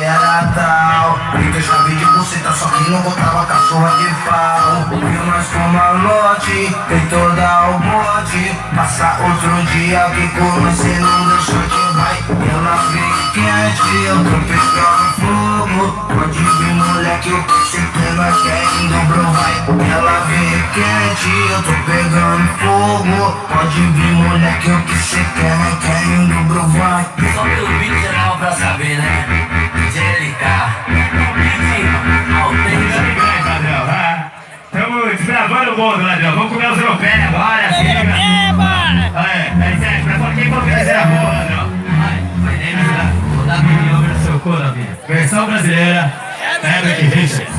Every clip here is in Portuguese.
era tal. Grita chave de buceta, só que não botava cachorra de pau. Viu nós com malote, tem toda o bote. Passa outro dia que comecei não deixou que vai. Ela vem quente, eu tô pegando fogo. Pode vir moleque, o que cê tem nós querendo provar. Ela vem quente, eu tô pegando fogo. Pode vir moleque, o que cê quer, nós querendo provar. Só pelo beat geral pra saber, né? JLK, Tamo desbravando o mundo, Ladrão. Vamos comer os europeus agora, chega. É sério, pra quem conhece a rua, Ladrão. My name is Davi, over no seu cu, Davi. Versão brasileira, Herbert Richards.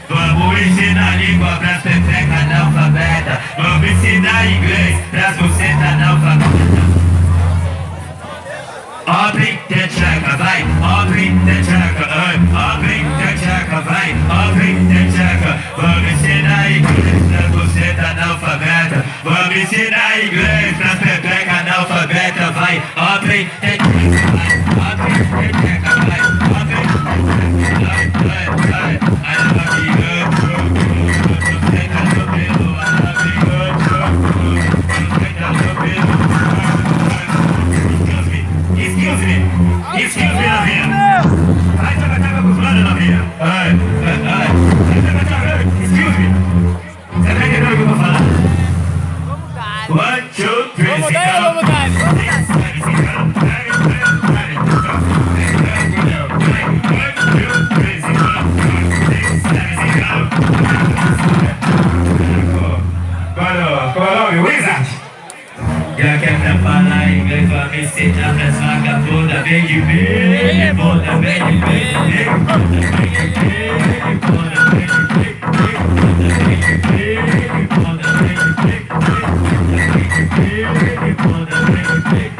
Vamos ensinar a língua pras pepecas analfabetas. Vamos ensinar inglês pras bucetas analfabetas. Abre the chakra, vai, abre the chakra, abre the chakra, vai, abre the chakra. Vamos ensinar inglês pras bucetas analfabetas. Vamos ensinar inglês pras pepecas analfabetas, vai, abre the chakra, vai, abre the chakra, vai, abre the chakra, vai. I love Excuse me, novinha. Vai, taca com os manos, novinha. Excuse me. Você tá entendendo o que eu tô falando? One, two, three, vamos dar. Qual é o nome? Wizard. Já que é pra falar inglês, vamos ensinar pras vagabundas. Vem de mim, bunda, vem de mim, bunda, vem de mim, bunda, vem de mim, bunda, vem de mim, bunda, vem de mim,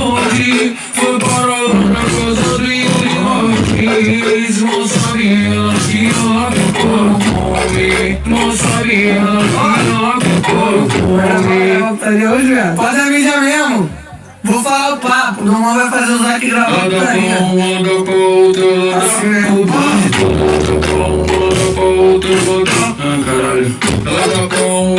hoje foi para na casa do Yuri. Não sabia que ela ficou com mim. Não sabia que ela ficou com mim. Pode avisar mesmo. Vou falar o papo, não vai fazer os like gravando pra aí. Anda com outra, assim mesmo. Caralho. Anda com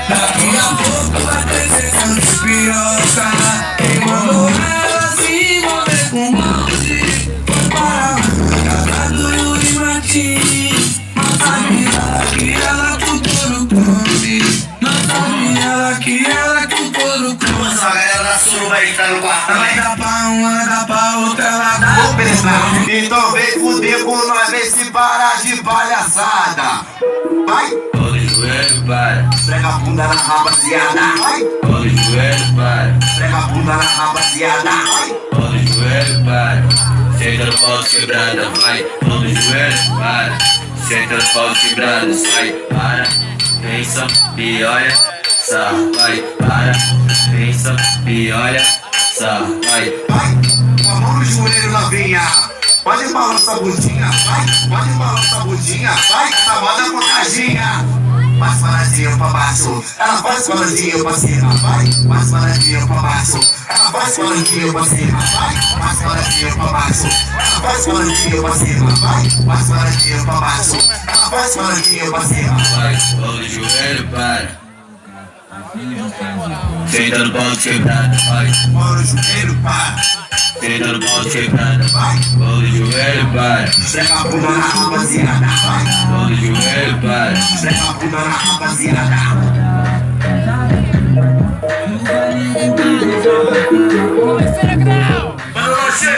Daqui a pouco vai ter sessão de piroca. Quem mandou ela se envolver com balde foi para a casa do Yuri Martins. Não sabia que ela cutou no clube. Não sabia que ela cutou no clube. Essa galera da Sul vai entrar no quarto. Vai dar pra uma, dá pra outra, ela dá. Vou prestar. Então vem fuder com nós, vem se parar de palhaçada. Vai! Todo joelho para, Prega a bunda na rapaziada. Vai! todo joelho para, Prega a bunda na rapaziada. Vai! todo joelho para. Senta no pau quebrada, vai. Todo joelho para, senta no pau quebrada, sai. Para, pensa e olha, só vai. Para, pensa e olha, só vai. Vai! Com a mão no joelho, novinha. Pode balançar a bundinha, vai! Pode balançar a bundinha, vai! Tá moda contadinha. Mais paradinho pra baixo, ela faz paradinho pra cima, vai! Mais paradinho pra baixo, ela faz paradinho pra cima, vai! Mais paradinho pra baixo, ela faz paradinho pra cima, vai! Mais paradinho pra baixo, ela faz paradinho pra cima. Vai, todo joelho para. Senta no pau quebrada, vai. Mão no joelho, para. Senta no pau quebrada, Vai! todo joelho para. Prega a bunda na rapaziada, vai! Todo joelho para. Prega a bunda na rapaziada. Terceiro grau. Mano, você!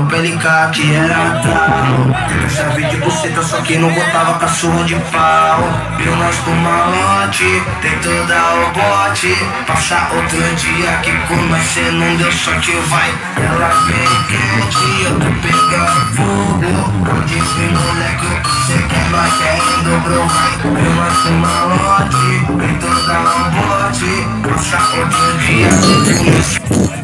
no PLK que era tal. Chave de buceta, só que não botava cachorro de pau. Viu nós com malote, tentou dar o bote. Passa outro dia que com nós cê não deu sorte, vai. Ela vem quente, eu tô pegando fogo. Onde fui moleque, cê quer nós quer dobro, vai. Viu nós com malote, tentou dar o bote. Passa outro dia que com nós.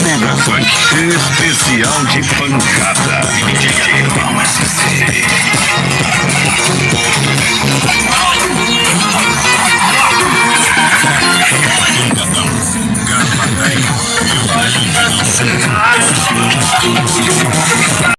Mega Funk especial de pancada. DJ Palmas.